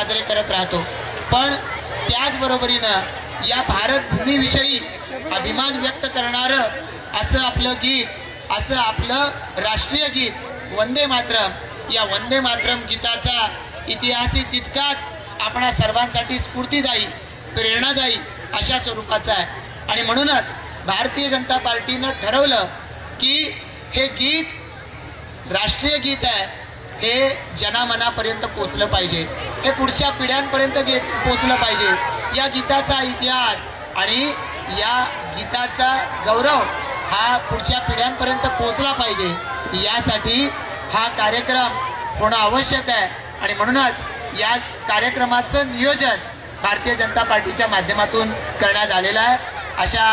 साजरे करत राहतो। पण त्याचबरोबरीनं या भारत भूमीविषयी अभिमान व्यक्त करणारं असं आपलं गीत, असं आपलं राष्ट्रीय गीत वंदे मातरम, या वंदे मातरम गीताचा इतिहासही तितकाच आपणा सर्वांसाठी स्फूर्तिदायी, प्रेरणादायी अशा स्वरूपाचा आहे। आणि म्हणूनच भारतीय जनता पार्टीनं ठरवलं की हे गीत राष्ट्रीय गीत आहे, हे जनामनापर्यंत पोचलं पाहिजे, हे पुढच्या पिढ्यांपर्यंत पोचलं पाहिजे। या गीताचा इतिहास आणि या गीताचा गौरव हा पुढच्या पिढ्यांपर्यंत पोचला पाहिजे, यासाठी हा कार्यक्रम होणं आवश्यक आहे। आणि म्हणूनच या कार्यक्रमाचं नियोजन भारतीय जनता पार्टीच्या माध्यमातून करण्यात आलेलं आहे। अशा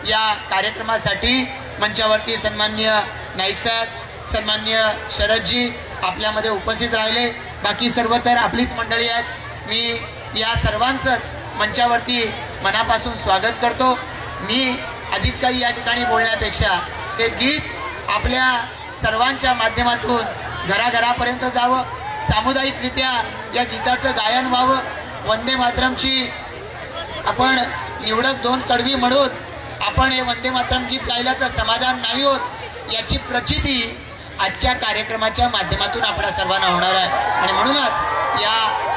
या कार्यक्रमासाठी मंचावरती सन्माननीय नाईक साहेब, सन्माननीय शरदजी आपल्यामध्ये उपस्थित राहिले, बाकी सर्व तर आपलीच मंडळी आहेत। मी या सर्वांचंच मंचावरती मनापासून स्वागत करतो। मी अधिक काही या ठिकाणी बोलण्यापेक्षा हे गीत आपल्या सर्वांच्या माध्यमातून घराघरापर्यंत जावं, सामुदायिकरित्या या गीताचं गायन व्हावं। वंदे मातरमची आपण निवडक दोन कडवी म्हणून आपण हे वंदे मातरम गीत गायल्याचं समाधान नाही होत, याची प्रचिती आजच्या कार्यक्रमाच्या माध्यमातून आपल्या सर्वांना होणार आहे। आणि म्हणूनच या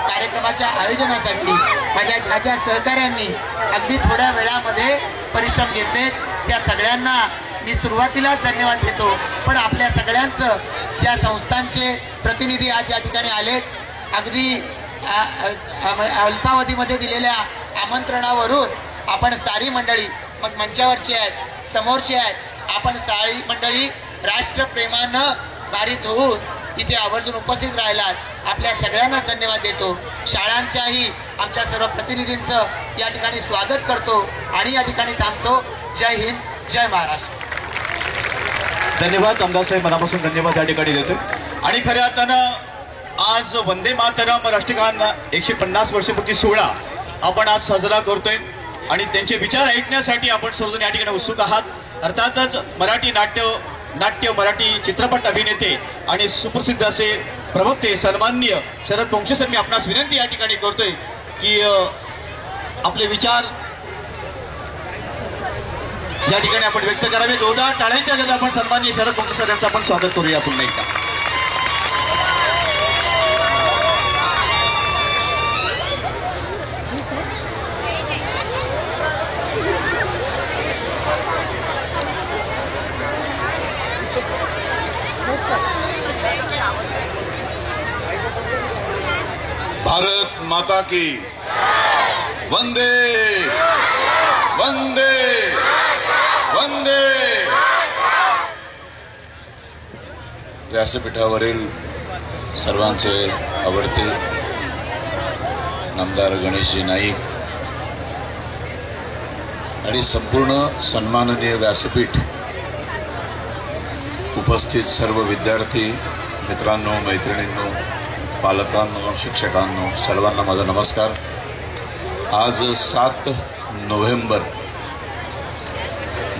कार्यक्रमाच्या आयोजनासाठी माझ्या ज्या सहकाऱ्यांनी अगदी थोड्या वेळामध्ये परिश्रम घेतले त्या सगळ्यांना मी सुरुवातीलाच धन्यवाद देतो। पण आपल्या सगळ्यांचं, ज्या संस्थांचे प्रतिनिधी आज या ठिकाणी आलेत, अगदी अल्पावधीमध्ये दिलेल्या आमंत्रणावरून आपण सारी मंडळी, मग मंचावरची आहेत, समोरची आहेत, आपण सारी मंडळी राष्ट्रप्रेमानं भारित होऊन इथे आवर्जून उपस्थित राहिलात, आपल्या सगळ्यांनाच धन्यवाद देतो। शाळांच्याही आमच्या सर्व प्रतिनिधींचं या ठिकाणी स्वागत करतो आणि या ठिकाणी थांबतो। जय हिंद, जय महाराष्ट्र। धन्यवाद आमदार साहेब, मनापासून धन्यवाद या ठिकाणी देतो। आणि खऱ्या अर्थानं आज वंदे मातरम राष्ट्रीय गान 150 वर्षपूर्ती सोहळा आपण आज साजरा करतोय आणि त्यांचे विचार ऐकण्यासाठी आपण सर्वजण या ठिकाणी उत्सुक आहात। अर्थातच मराठी नाट्य मराठी चित्रपट अभिनेते आणि सुप्रसिद्ध असे प्रवक्ते सन्माननीय शरद पोंक्षे सर, मी आपणास विनंती या ठिकाणी करतोय की आपले विचार या ठिकाणी आपण व्यक्त करावे। जोरदार टाळ्यांच्या गजरात आपण सन्माननीय शरद पोंक्षे सर यांचं आपण स्वागत करूया पुन्हा एकदा। भारत माता की वंदे वंदे वंदे। व्यासपीठावरील सर्वांचे आवडते नामदार गणेशजी नाईक आणि संपूर्ण सन्माननीय व्यासपीठ, उपस्थित सर्व विद्यार्थी मित्रांनो, मैत्रिणींनो, पालकांनो, शिक्षकांनो, सर्वांना माझा नमस्कार। आज 7 नोव्हेंबर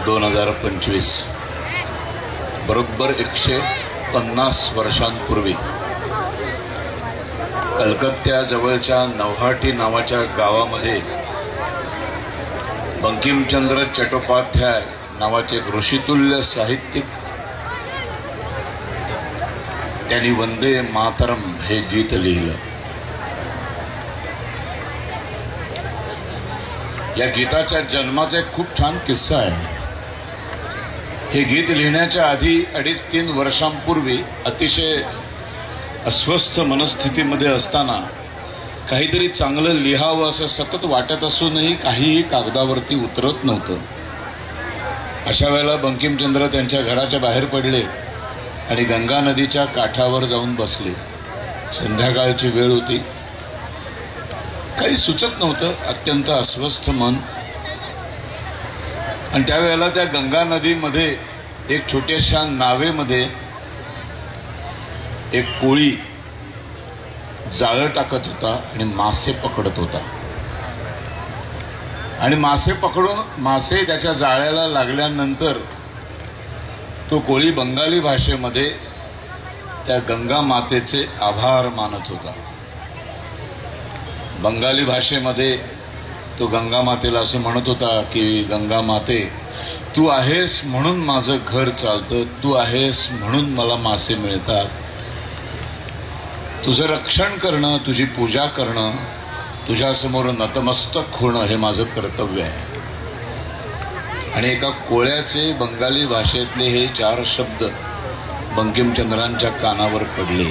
2025, बरोबर 150 वर्षांपूर्वी कलकत्त्याजवळच्या नौहाटी नावाच्या गावामध्ये बंकिमचंद्र चट्टोपाध्याय नावाचे एक ऋषितुल्य साहित्यिक, त्यांनी वंदे मातरम हे गीत लिहिलं। या गीताच्या जन्माचा एक खूप छान किस्सा आहे। हे गीत लिहिण्याच्या आधी 2.5-3 वर्षांपूर्वी अतिशय अस्वस्थ मनस्थितीमध्ये असताना काहीतरी चांगलं लिहावं असं सतत वाटत असूनही काहीही कागदावरती उतरत नव्हतं। अशा वेळेला बंकिमचंद्र त्यांच्या घराच्या बाहेर पडले आणि गंगा नदीच्या काठावर जाऊन बसले। संध्याकाळची वेळ होती, काही सुचत नव्हतं, अत्यंत अस्वस्थ मन। आणि त्यावेळेला त्या गंगा नदीमध्ये एक छोट्याशा नावेमध्ये एक कोळी जाळं टाकत होता आणि मासे पकडत होता। आणि मासे त्याच्या जाळ्याला लागल्यानंतर तो कोळी बंगाली भाषेमध्ये त्या गंगा मातेचे आभार मानत होता। बंगाली भाषेमध्ये तो गंगा मातेला असं म्हणत होता की गंगा माते, तू आहेस म्हणून माझं घर चालतं, तू आहेस म्हणून मला मासे मिळतात, तुझं रक्षण करणं, तुझी पूजा करणं, तुझ्यासमोर नतमस्तक होणं हे माझं कर्तव्य आहे. आणि एका कोळ्याचे बंगाली भाषेतले हे 4 शब्द बंकिमचंद्रांच्या कानावर पडले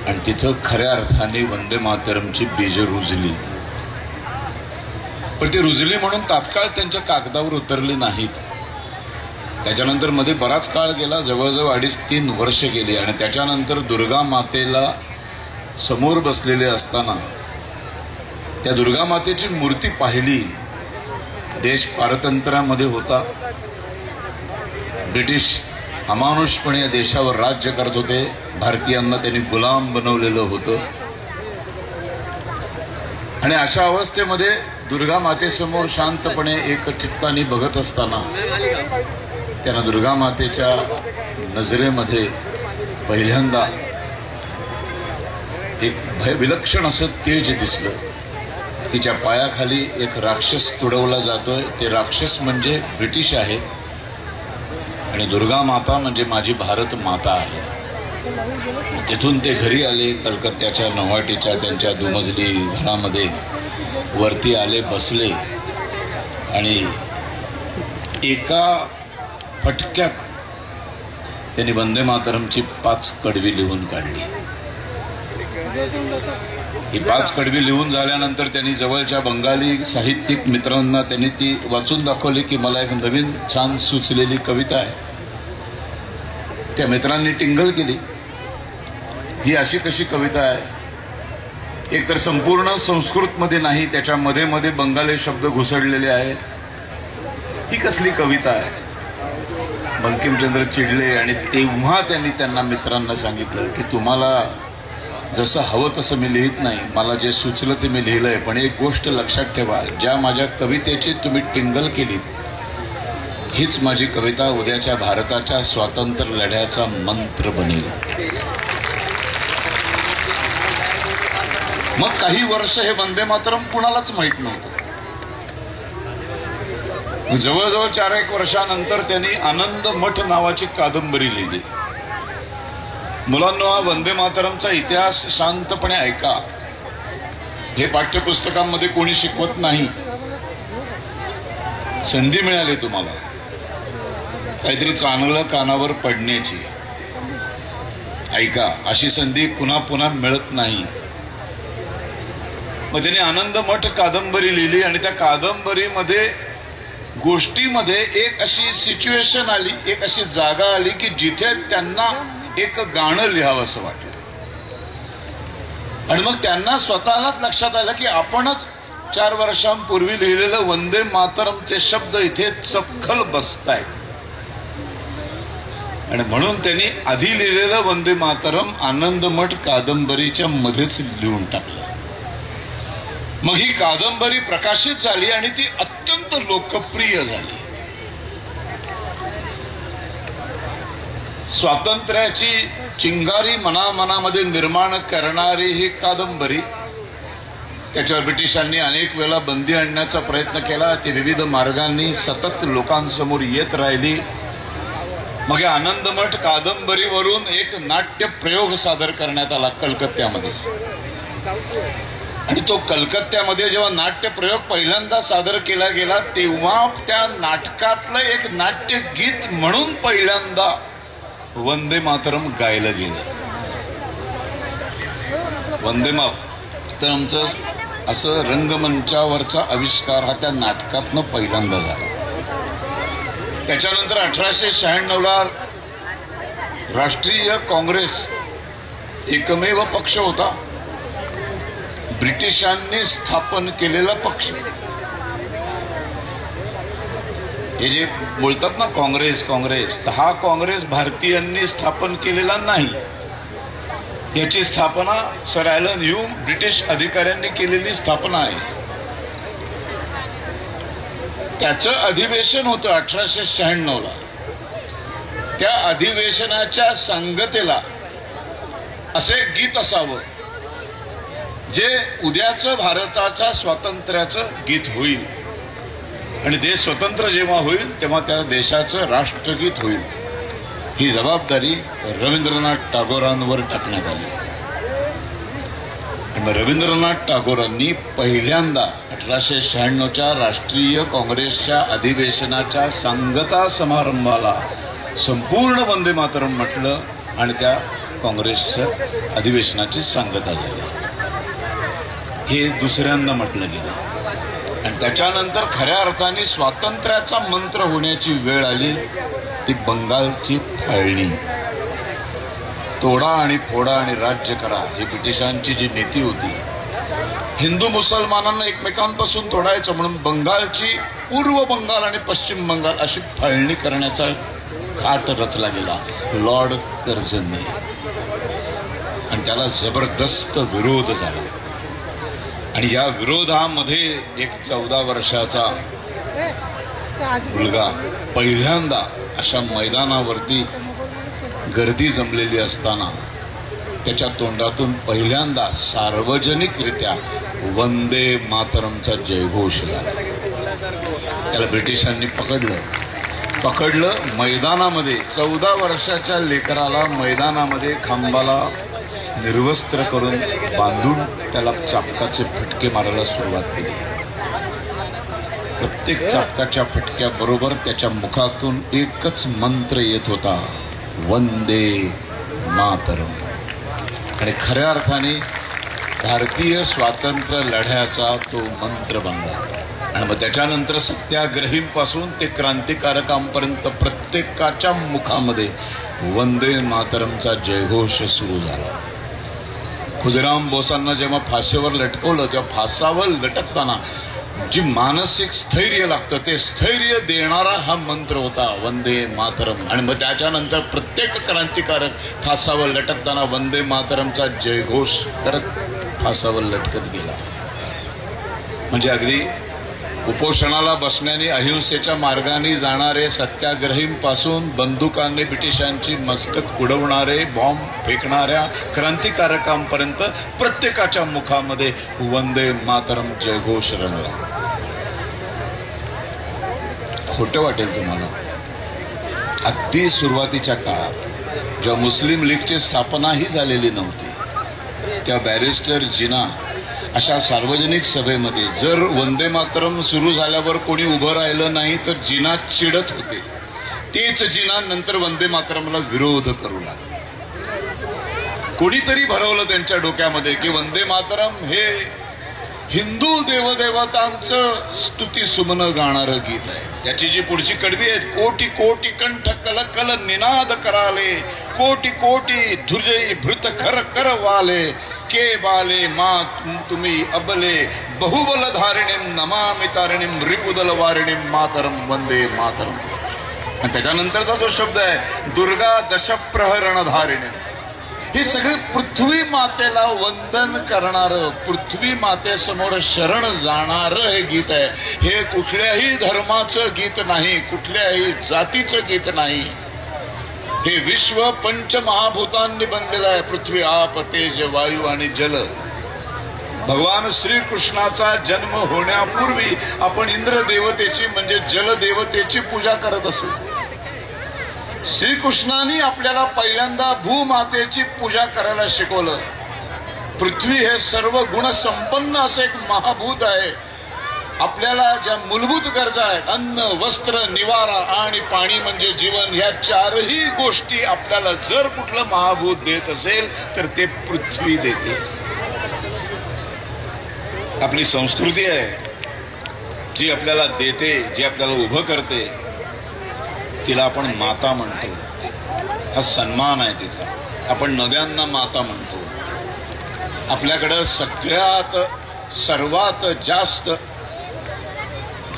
आणि तिथं खऱ्या अर्थाने वंदे मातरमची बीज रुजली. पण ती रुजली म्हणून तात्काळ त्यांच्या कागदावर उतरली नाहीत. त्याच्यानंतर मध्ये बराच काळ गेला, जवळजवळ 2.5-3 वर्ष गेली आणि त्याच्यानंतर दुर्गा मातेला समोर बसलेले असताना त्या दुर्गा मातेची मूर्ती पाहिली. देश पारतंत्र्यामध्ये होता, ब्रिटिश अमानुषपणे या देशावर राज्य करत होते, भारतीयांना त्यांनी गुलाम बनवलेलं होतं. आणि अशा अवस्थेमध्ये दुर्गा मातेसमोर शांतपणे एकचित्ताने बघत असताना त्यांना दुर्गा मातेच्या नजरेमध्ये पहिल्यांदा एक विलक्षण असं तेज दिसलं. तिच्या पायाखाली एक राक्षस तुडवला जातोय. ते राक्षस म्हणजे ब्रिटिश आहे आणि दुर्गा माता म्हणजे माझी भारत माता आहे. तिथून ते घरी आले, कलकत्त्याच्या नौहाटीच्या त्यांच्या दुमजली घरामध्ये वरती आले, बसले आणि एका फटक्यात त्यांनी वंदे मातरमची 5 कडवी लिहून काढली. ही 5 कडवी लिहून झाल्यानंतर त्यांनी जवळच्या बंगाली साहित्यिक मित्रांना त्यांनी ती वाचून दाखवली की मला एक नवीन छान सुचलेली कविता आहे. त्या मित्रांनी टिंगल केली, ही अशी कशी कविता आहे, एकतर संपूर्ण संस्कृतमध्ये नाही, त्याच्या मध्ये मध्ये बंगाली शब्द घुसडलेले आहेत, ही कसली कविता आहे. बंकिमचंद्र चिडले आणि तेव्हा त्यांनी त्यांना मित्रांना सांगितलं की तुम्हाला जसं हवं तसं मी लिहित नाही, मला जे सुचलं ते मी लिहिलंय, पण एक गोष्ट लक्षात ठेवा, ज्या माझ्या कवितेची तुम्ही टिंगल केली हीच माझी कविता उद्याच्या भारताच्या स्वातंत्र्य लढ्याचा मंत्र बनेल. मग काही वर्ष हे वंदे मातरम कुणालाच माहित नव्हतं. जवळजवळ 4-1 वर्षानंतर त्यांनी आनंद मठ नावाची कादंबरी लिहिली. मुलांनो, हा वंदे मातरमचा इतिहास शांतपणे ऐका. हे पाठ्यपुस्तकांमध्ये कोणी शिकवत नाही. संधी मिळाली तुम्हाला काहीतरी चांगलं कानावर पडण्याची, ऐका. अशी संधी पुन्हा पुन्हा मिळत नाही. मग त्यांनी आनंद मठ कादंबरी लिहिली आणि त्या कादंबरीमध्ये गोष्टीमध्ये एक अशी सिच्युएशन आली, एक अशी जागा आली की जिथे त्यांना एक गाणं लिहावं असं वाटलं. आणि मग त्यांना स्वतःलाच लक्षात आलं की आपणच 4 वर्षांपूर्वी लिहिलेलं वंदे मातरमचे शब्द इथे चपखल बसतायत. आणि म्हणून त्यांनी आधी लिहिलेलं वंदे मातरम आनंदमठ कादंबरीच्या मध्येच लिहून टाकलं. मग ही कादंबरी प्रकाशित झाली आणि ती अत्यंत लोकप्रिय झाली. स्वातंत्र्याची चिंगारी मनामनामध्ये निर्माण करणारी ही कादंबरी, त्याच्यावर ब्रिटिशांनी अनेक वेळा बंदी आणण्याचा प्रयत्न केला. ती विविध मार्गांनी सतत लोकांसमोर येत राहिली. मग या आनंदमठ कादंबरीवरून एक नाट्य प्रयोग सादर करण्यात आला कलकत्त्यामध्ये. आणि तो कलकत्त्यामध्ये जेव्हा नाट्य प्रयोग पहिल्यांदा सादर केला गेला तेव्हा त्या नाटकातलं एक नाट्य गीत म्हणून पहिल्यांदा वंदे मातरम गायलं गेलं. वंदे मातरमचं असं रंगमंचावरचा आविष्कार हा त्या नाटकातनं पहिल्यांदा झाला. त्याच्यानंतर 1896ला राष्ट्रीय काँग्रेस एकमेव पक्ष होता, ब्रिटिशांनी स्थापन केलेला पक्ष. हे जे बोलतात ना काँग्रेस काँग्रेस, तर हा काँग्रेस भारतीयांनी स्थापन केलेला नाही. याची स्थापना सर ॲलन ह्यूम ब्रिटिश अधिकाऱ्यांनी केलेली स्थापना आहे. त्याचं अधिवेशन होतं 1896ला. त्या अधिवेशनाच्या सांगतेला असे गीत असावं जे उद्याचं भारताच्या स्वातंत्र्याचं गीत होईल आणि देश स्वतंत्र जेव्हा होईल तेव्हा त्या देशाचं राष्ट्रगीत होईल, ही जबाबदारी रवींद्रनाथ टागोरांवर टाकण्यात आली. रवींद्रनाथ टागोरांनी पहिल्यांदा 1896च्या राष्ट्रीय काँग्रेसच्या अधिवेशनाच्या सांगता समारंभाला संपूर्ण वंदे मातरम म्हटलं आणि त्या काँग्रेसच्या अधिवेशनाची सांगता झाली. हे दुसऱ्यांदा म्हटलं गेलं आणि त्याच्यानंतर खऱ्या अर्थाने स्वातंत्र्याचा मंत्र होण्याची वेळ आली. ती बंगालची फाळणी. तोडा आणि फोडा आणि राज्य करा ही ब्रिटिशांची जी नीती होती. हिंदू मुसलमानांना एकमेकांपासून तोडायचं म्हणून बंगालची पूर्व बंगाल आणि पश्चिम बंगाल अशी फाळणी करण्याचा काट रचला गेला लॉर्ड कर्झनने आणि त्याला जबरदस्त विरोध झाला. आणि या विरोधामध्ये एक 14 वर्षाचा मुलगा पहिल्यांदा अशा मैदानावरती गर्दी जमलेली असताना त्याच्या तोंडातून पहिल्यांदा सार्वजनिकरित्या वंदे मातरमचा जयघोष झाला. त्याला ब्रिटिशांनी पकडलं मैदानामध्ये. 14 वर्षाच्या लेकराला मैदानामध्ये खांबाला निर्वस्त्र करून बांधून त्याला चापकाचे फटके मारायला सुरुवात केली. प्रत्येक चापकाच्या फटक्याबरोबर त्याच्या मुखातून एकच मंत्र येत होता, वंदे मातरम. आणि खऱ्या अर्थाने भारतीय स्वातंत्र्य लढ्याचा तो मंत्र बनला. आणि मग त्याच्यानंतर सत्याग्रहींपासून ते क्रांतिकारकांपर्यंत प्रत्येकाच्या मुखामध्ये वंदे मातरमचा जयघोष सुरू झाला. खुदिराम बोसांना जेव्हा फाशीवर लटकवलं तेव्हा फासावर लटकताना जी मानसिक स्थैर्य लागतं ते स्थैर्य देणारा हा मंत्र होता, वंदे मातरम. आणि मग त्याच्यानंतर प्रत्येक क्रांतिकारक फासावर लटकताना वंदे मातरमचा जयघोष करत फासावर लटकत गेला. म्हणजे अगदी उपोषणाला बसण्याने अहिंसेच्या मार्गाने जाणारे सत्याग्रहींपासून बंदुकांनी ब्रिटिशांची मस्तक उडवणारे बॉम्ब फेकणाऱ्या क्रांतिकारकांपर्यंत प्रत्येकाच्या मुखामध्ये वंदे मातरम जयघोष रंगला. खोटं वाटेल तुम्हाला, अगदी सुरुवातीच्या काळात जेव्हा मुस्लिम लीगची स्थापनाही झालेली नव्हती त्या बॅरिस्टर जिना अशा सार्वजनिक सभेमध्ये जर वंदे मातरम सुरू झाल्यावर कोणी उभं राहिलं नाही तर जिना चिडत होते. तेच जिना नंतर वंदे मातरमला विरोध करू लागले. कोणीतरी भरवलं त्यांच्या डोक्यामध्ये की वंदे मातरम हे हिंदू देवदेवतांचं स्तुती सुमन गाणारं गीत आहे. त्याची जी पुढची कडवी आहे, कोटी कोटी कंठ कल कल निनाद कराले, कोटी कोटी धुर्जयी भृत खर कर वाले, के बाले मात तुम्ही अबले, बहुबल धारिणीम नमामि तारिणीम रिपुदल वारिणीम मातरम वंदे मातरम. आणि त्याच्यानंतरचा जो शब्द आहे दुर्गा दशप्रहरण धारिणी, हे सगळे पृथ्वी मातेला वंदन करणारं, पृथ्वी मातेसमोर शरण जाणारं हे गीत आहे. हे कुठल्याही धर्माचं गीत नाही, कुठल्याही जातीचं गीत नाही. हे विश्व पंचमहाभूतांनी बनलेलं आहे. पृथ्वी आप तेज वायू आणि जल. भगवान श्रीकृष्णाचा जन्म होण्यापूर्वी आपण इंद्र देवतेची म्हणजे जलदेवतेची पूजा करत असू. श्रीकृष्णाने आपल्याला पहिल्यांदा भूमातेची पूजा करायला शिकवलं. पृथ्वी हे सर्व गुण संपन्न असं एक महाभूत आहे. आपल्याला ज्या मूलभूत गरजा आहेत, अन्न वस्त्र निवारा आणि पाणी म्हणजे जीवन, या चारही गोष्टी आपल्याला जर कुठलं महाभूत देत असेल तर ते पृथ्वी देते. आपली संस्कृती आहे जी आपल्याला देते, जी आपल्याला उभं करते, तिला आपण माता म्हणतो. हा सन्मान आहे तिचा. आपण नद्यांना माता म्हणतो. आपल्याकडं सगळ्यात सर्वात जास्त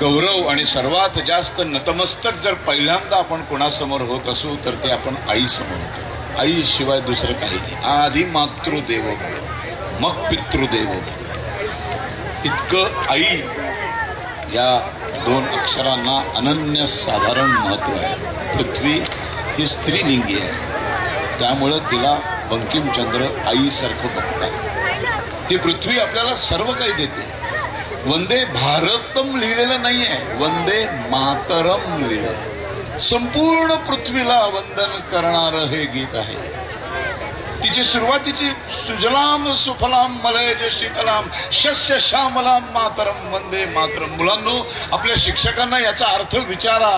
गौरव आणि सर्वात जास्त नतमस्तक जर पहिल्यांदा आपण कोणासमोर होत असू तर ते आपण आई समोर होतो. आई शिवाय दुसरं काही नाही. आधी मातृदेवो मग पितृदेवो. इतकं आई या दोन अक्षरांना अनन्य साधारण महत्व आहे. पृथ्वी ही स्त्रीलिंगी आहे, त्यामुळं तिला बंकिमचंद्र आईसारखं बघतात. ही पृथ्वी आपल्याला सर्व काही देते. वंदे भारतम लिहिलेलं नाहीये, वंदे मातरम लिहिलंय. संपूर्ण पृथ्वीला वंदन करणारं हे गीत आहे. तिची सुरुवातीची सुजलाम सुफलाम मलयज शीतलाम शस्य श्यामलाम मातरम वंदे मातरम. मुलांनो, आपल्या शिक्षकांना याचा अर्थ विचारा.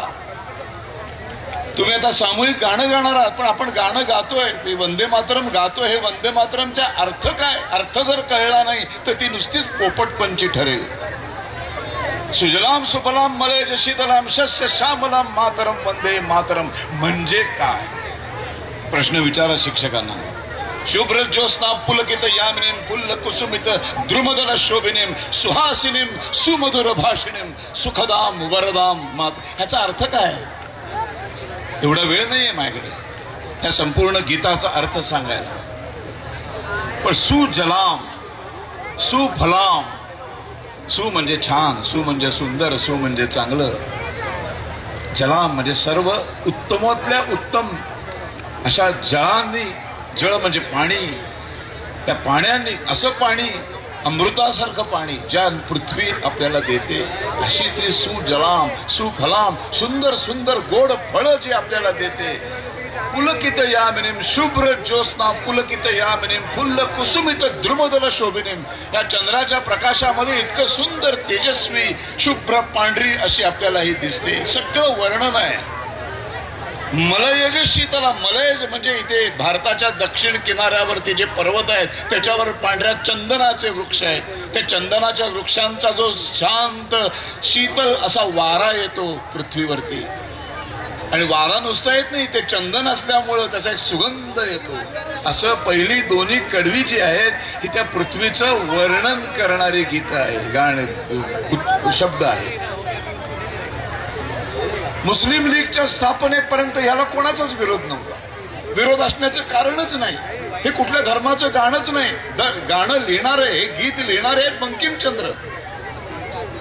तुम्ही आता सामूहिक गाणं गाणार आहात, पण आपण गाणं गातोय, वंदे मातरम गातोय, हे वंदे मातरमचा अर्थ काय? अर्थ जर कळला नाही तर ती नुसतीच पोपटपंची ठरेल. सुजलाम सुफलाम मलयज शीतलाम शस्य श्यामलाम मातरम वंदे मातरम म्हणजे काय? प्रश्न विचारा शिक्षकांना. शुभ्र ज्योत्स्ना पुलकित यामिनीम फुल्ल कुसुमित द्रुमदल शोभिनीम सुहासिनीम सुमधुर भाषिणीम सुखदाम वरदाम मात. ह्याचा अर्थ काय? एवढा वेळ नाहीये माझ्याकडे या संपूर्ण गीताचा अर्थ सांगायला. पण सुजलाम सुफलाम, सु म्हणजे छान, सु म्हणजे सुंदर, सु म्हणजे चांगलं, जलाम म्हणजे सर्व उत्तमातल्या उत्तम अशा जळांनी, जळ म्हणजे पाणी, त्या पाण्याने, असं पाणी अमृतासारखं पाणी ज्या पृथ्वी आपल्याला देते, अशी ती सुजलाम सुफलाम सुंदर सुंदर गोड फळं जी आपल्याला देते. पुलकित यामिनीम शुभ्र ज्योत्स्ना पुलकित यामिनीम फुल्ल कुसुमित द्रुमदल शोभिनीम. या चंद्राच्या प्रकाशामध्ये इतकं सुंदर तेजस्वी शुभ्र पांढरी अशी आपल्याला ही दिसते. सगळं वर्णन आहे. मलयज शीतला, मलयज म्हणजे इथे भारताच्या दक्षिण किनाऱ्यावरती जे पर्वत आहेत त्याच्यावर पांढऱ्या चंदनाचे वृक्ष आहेत. त्या चंदनाच्या वृक्षांचा जो शांत शीतल असा वारा येतो पृथ्वीवरती, आणि वारा नुसता येत नाही, ते चंदन असल्यामुळं त्याचा एक सुगंध येतो. असं पहिली दोन्ही कडवी जी आहेत ही त्या पृथ्वीचं वर्णन करणारी गीत आहे, गाणे शब्द आहे. मुस्लिम लीगच्या स्थापनेपर्यंत याला कोणाचाच विरोध नव्हता. विरोध असण्याचं कारणच नाही. हे कुठल्या धर्माचं गाणंच नाही. गाणं लिहिणारे, हे गीत लिहिणारे आहेत बंकिमचंद्र.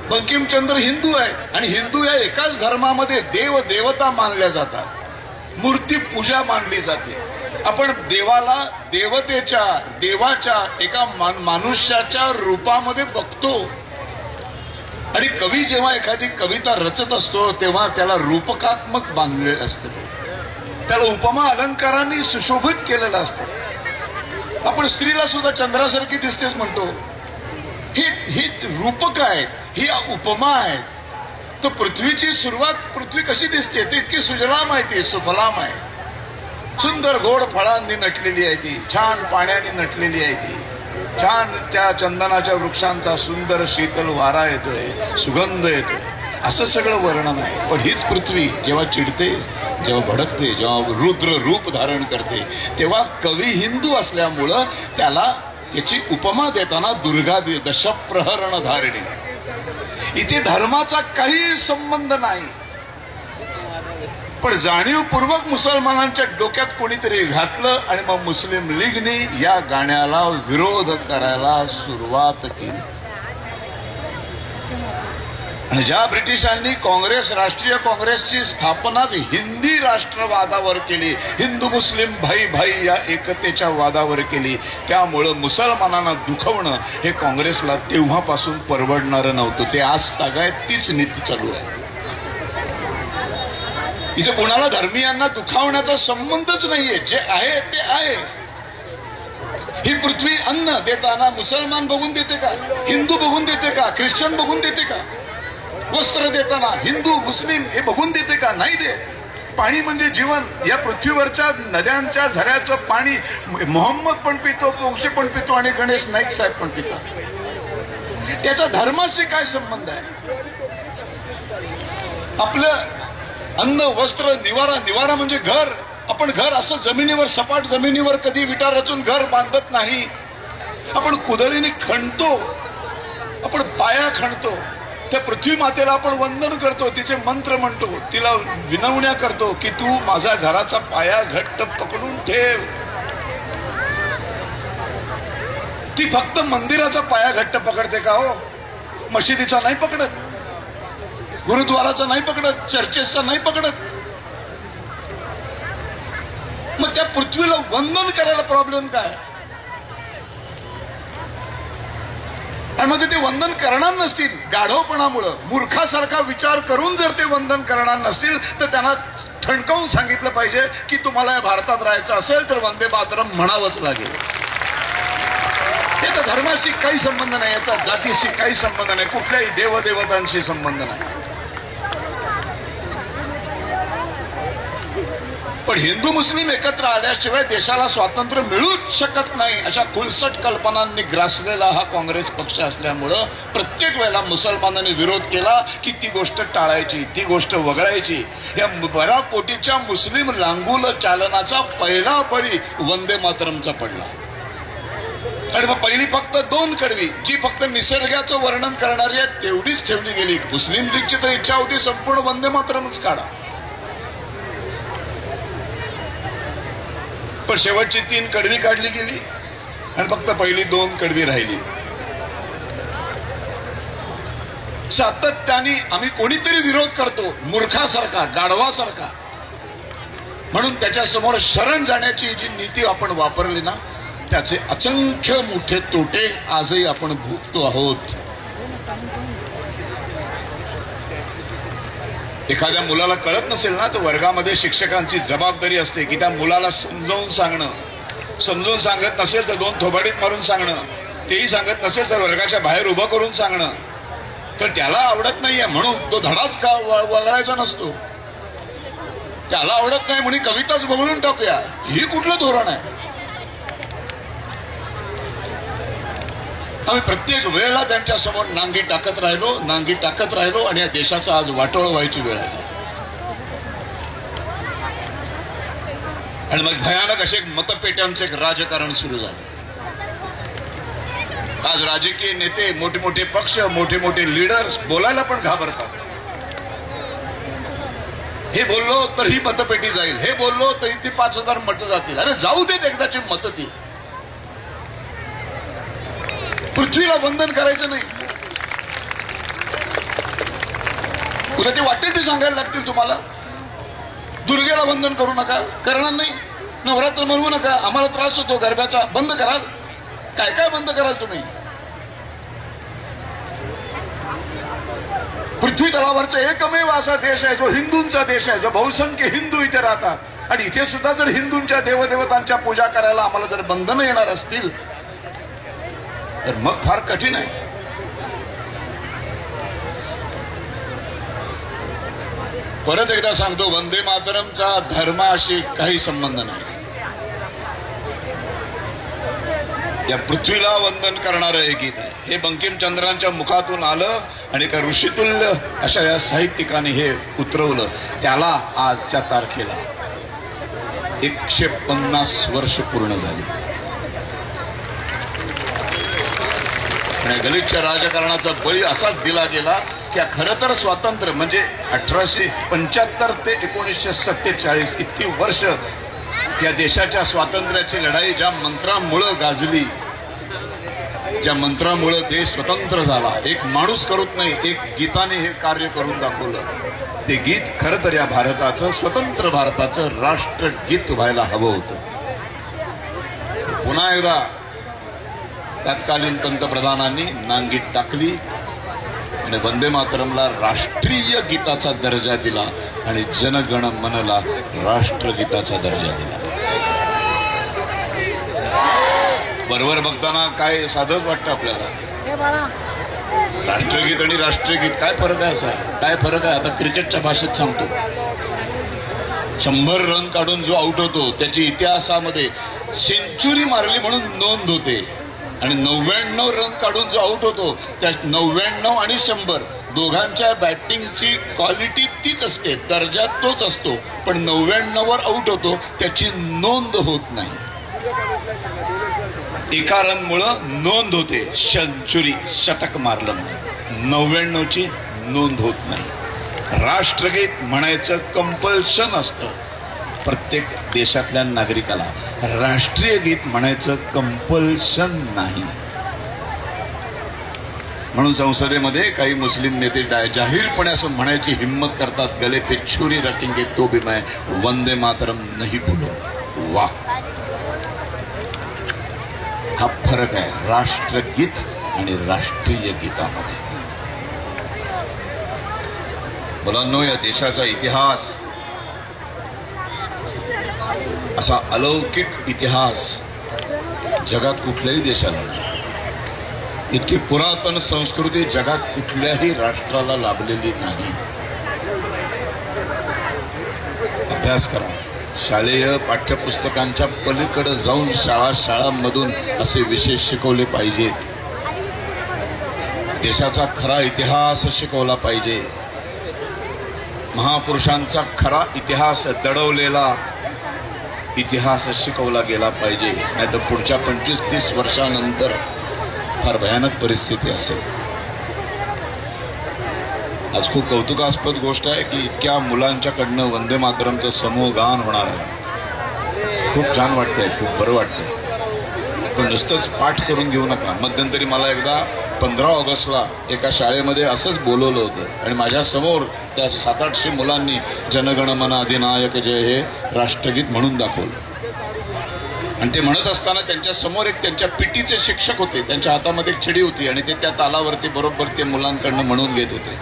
बंकिमचंद्र हिंदू आहे, आणि हिंदू या एकाच धर्मामध्ये देव देवता मानल्या जातात, मूर्ती पूजा मानली जाते. आपण देवाला देवतेच्या, देवाच्या एका मानुष्याच्या रूपामध्ये बघतो. आणि कवी जेव्हा एखादी कविता रचत असतो तेव्हा त्याला रूपकात्मक बांधले असते, त्याला उपमा अलंकारांनी सुशोभित केलेलं असतं. आपण स्त्रीला सुद्धा चंद्रासारखी दिसतेच म्हणतो. ही रूपक आहेत, ही उपमा आहे. तर पृथ्वीची सुरुवात, पृथ्वी कशी दिसते, ती इतकी सुजलाम आहे, ती सुफलाम आहे, सुंदर गोड फळांनी नटलेली आहे, ती छान पाण्याने नटलेली आहे, ती छान त्या चंदनाच्या वृक्षांचा सुंदर शीतल वारा येतोय, सुगंध येतोय, असं सगळं वर्णन आहे. पण हीच पृथ्वी जेव्हा चिडते, जेव्हा भडकते, जेव्हा रुद्र रूप धारण करते, तेव्हा कवी हिंदू असल्यामुळं त्याला याची उपमा देताना दुर्गा दशप्रहरण धारिणी. इथे धर्माचा काही संबंध नाही, पण जाणीवपूर्वक मुसलमानांच्या डोक्यात कोणीतरी घातलं आणि मग मुस्लिम लीगने या गाण्याला विरोध करायला सुरुवात केली. आणि ज्या ब्रिटिशांनी काँग्रेस, राष्ट्रीय काँग्रेसची स्थापनाच हिंदी राष्ट्रवादावर केली, हिंदू मुस्लिम भाई भाई या एकतेच्या वादावर केली, त्यामुळं मुसलमानांना दुखवणं हे काँग्रेसला तेव्हापासून परवडणारं नव्हतं. ते आज तागायत तीच नीती चालू आहे. इथे कोणाला धर्मीयांना दुखावण्याचा संबंधच नाहीये. जे आहे ते आहे. ही पृथ्वी अन्न देताना मुसलमान बघून देते का, हिंदू बघून देते का, ख्रिश्चन बघून देते का? वस्त्र देताना हिंदू मुस्लिम हे बघून देते का? नाही देत. पाणी म्हणजे जीवन. या पृथ्वीवरच्या नद्यांच्या झऱ्याचं पाणी मोहम्मद पण पितो, पोंक्षे पण पितो, आणि गणेश नाईक साहेब पण पितात. त्याचा धर्माशी काय संबंध आहे? आपलं अन्न, वस्त्र, निवारा. निवारा म्हणजे घर. आपण घर असं जमिनीवर, सपाट जमिनीवर कधी विटा रचून घर बांधत नाही. आपण कुदळीने खणतो, आपण पाया खणतो. त्या पृथ्वी मातेला आपण वंदन करतो, तिचे मंत्र म्हणतो, तिला विनवण्या करतो की तू माझ्या घराचा पाया घट्ट पकडून ठेव. ती फक्त मंदिराचा पाया घट्ट पकडते का हो? मशिदीचा नाही पकडत, गुरुद्वाराचा नाही पकडत, चर्चेसचा नाही पकडत. मग त्या पृथ्वीला वंदन करायला प्रॉब्लेम काय? आणि मग ते वंदन करणार नसतील गाढवपणामुळं, मूर्खासारखा विचार करून जर ते वंदन करणार नसतील तर त्यांना ठणकावून सांगितलं पाहिजे की तुम्हाला या भारतात राहायचं असेल तर वंदे मातरम म्हणावंच लागेल. याचा धर्माशी काही संबंध नाही, याचा जातीशी काही संबंध नाही, कुठल्याही देवदेवतांशी संबंध नाही. पण हिंदू मुस्लिम एकत्र आल्याशिवाय देशाला स्वातंत्र्य मिळूच शकत नाही अशा खुलसट कल्पनांनी ग्रासलेला हा काँग्रेस पक्ष असल्यामुळं प्रत्येक वेळेला मुसलमानांनी विरोध केला की ती गोष्ट टाळायची, ती गोष्ट वगळायची. या 12 कोटीच्या मुस्लिम लांगुल चालनाचा पहिला बळी वंदे मातरमचा पडला. आणि मग पहिली फक्त 2 कडवी जी फक्त निसर्गाचं वर्णन करणारी आहे तेवढीच ठेवली गेली. मुस्लिम लीगची तर इच्छा होती संपूर्ण वंदे मातरमच काढा, पण शेवटची 3 कडवी काढली गेली आणि फक्त पहिली 2 कडवी राहिली. सातत्याने आम्ही कोणीतरी विरोध करतो मूर्खासारखा, गाढवासारखा, म्हणून त्याच्यासमोर शरण जाण्याची जी नीती आपण वापरली ना त्याचे असंख्य मोठे तोटे आजही आपण भोगतो आहोत. एखाद्या मुलाला कळत नसेल ना तर वर्गामध्ये शिक्षकांची जबाबदारी असते की त्या मुलाला समजावून सांगणं, समजून सांगत नसेल तर 2 थोबाडीत मारून सांगणं, तेही सांगत नसेल तर वर्गाच्या बाहेर उभं करून सांगणं. तर त्याला आवडत नाहीये म्हणून तो धडाच का वगळायचा नसतो. त्याला आवडत नाही म्हणून कविताच बघून टाकूया, ही कुठलं धोरण आहे? आम्ही प्रत्येक वेळेला त्यांच्या समोर नांगी टाकत राहिलो आणि या देशाचा आज वाटोळ व्हायची वेळ आहे. आणि मग भयानक असे मतपेट्यांचे एक राजकारण सुरू झाले. आज राजकीय नेते, मोठे मोठे पक्ष, मोठे मोठे लीडर्स बोलायला पण घाबरतात. हे बोललो तर ही मतपेटी जाईल, हे बोललो तर ती 5000 मतं जातील. अरे जाऊ देत एकदाची मतं ती. पृथ्वीला वंदन करायचं नाही, उद्या ते वाटेल ते सांगायला लागतील तुम्हाला. दुर्गेला वंदन करू नका, करणार नाही. नवरात्र म्हणवू नका, आम्हाला त्रास होतो गरब्याचा, बंद कराल. काय काय बंद कराल तुम्ही? पृथ्वी तलावरचा एकमेव असा देश आहे जो हिंदूंचा देश आहे, जो बहुसंख्य हिंदू इथे राहतात. आणि इथे सुद्धा जर हिंदूंच्या देवदेवतांच्या पूजा करायला आम्हाला जर बंधनं येणार असतील तर मग फार कठीण आहे. परत एकदा सांगतो, वंदे मातरमचा धर्माशी काही संबंध नाही. या पृथ्वीला वंदन करणारं हे गीत आहे. हे बंकिमचंद्रांच्या मुखातून आलं आणि एका ऋषितुल्य अशा या साहित्यिकाने हे उतरवलं. त्याला आजच्या तारखेला 150 वर्ष पूर्ण झाली. आणि गलिच्छ राजकारणाचा बळी असाच दिला गेला की खरं तर स्वातंत्र्य म्हणजे 1875 ते 1947 इतकी वर्ष या देशाच्या स्वातंत्र्याची लढाई ज्या मंत्रामुळं गाजली, ज्या मंत्रामुळं देश स्वतंत्र झाला. एक माणूस करत नाही, एक गीताने हे कार्य करून दाखवलं. ते गीत खरं तर या भारताचं, स्वतंत्र भारताचं राष्ट्रगीत व्हायला हवं होतं. पुन्हा एकदा तत्कालीन पंतप्रधानांनी नांगीत टाकली आणि वंदे मातरमला राष्ट्रीय गीताचा दर्जा दिला आणि जनगण मनला राष्ट्रगीताचा दर्जा दिला. बरोबर बघताना काय साधंच वाटतं आपल्याला. राष्ट्रगीत आणि राष्ट्रीय गीत काय फरक आहे? असा काय फरक आहे? आता क्रिकेटच्या भाषेत सांगतो, 100 रन काढून जो आउट होतो त्याची इतिहासामध्ये सेंचुरी मारली म्हणून नोंद होते. आणि 99 रन काढून जो आउट होतो त्या 99 आणि 100 दोघांच्या बॅटिंगची क्वालिटी तीच असते, दर्जा तोच असतो, पण 99 वर आउट होतो त्याची नोंद होत नाही. एका रनमुळं नोंद होते, सेंचुरी, शतक मारलं म्हणून. 99 ची नोंद होत नाही. राष्ट्रगीत म्हणायचं कंपल्शन असतं प्रत्येक देशातल्या नागरिकाला. राष्ट्रीय गीत म्हणायचं कंपल्शन नाही. म्हणून संसदेमध्ये काही मुस्लिम नेते जाहीरपणे असं म्हणायची हिम्मत करतात, गले पे छुरी रखेंगे तो भी मैं वंदे मातरम नहीं बोलूं. वाह, हा फरक आहे राष्ट्रगीत आणि राष्ट्रीय गीतामध्ये. मुलांनो, या देशाचा इतिहास असा अलौकिक इतिहास जगात कुठल्याही देशाला नाही. इतकी पुरातन संस्कृती जगात कुठल्याही राष्ट्राला लाभलेली नाही. अभ्यास करा. शालेय पाठ्यपुस्तकांच्या पलीकडे जाऊन शाळांमधून असे विषय शिकवले पाहिजेत. देशाचा खरा इतिहास शिकवला पाहिजे. महापुरुषांचा खरा इतिहास दडवलेला इतिहास शिकवला गेला पाहिजे. नाहीतर पुढच्या 25-30 वर्षानंतर फार भयानक परिस्थिती असेल. आज खूप कौतुकास्पद गोष्ट आहे की इतक्या मुलांच्याकडनं वंदे मातरमचं समूह गान होणार आहे. खूप छान वाटतंय, खूप बरं वाटतंय. पण नुसतंच पाठ करून घेऊ नका. मध्यंतरी मला एकदा 15 ऑगस्टला एका शाळेमध्ये असंच बोलवलं होतं आणि माझ्या समोर त्या 700-800 मुलांनी जनगणमन अधिनायक जय हे राष्ट्रगीत म्हणून दाखवलं. आणि ते म्हणत असताना त्यांच्या समोर एक त्यांच्या पीटीचे शिक्षक होते. त्यांच्या हातामध्ये एक छडी होती आणि ते त्या तालावरती बरोबर ते मुलांकडनं म्हणून घेत होते.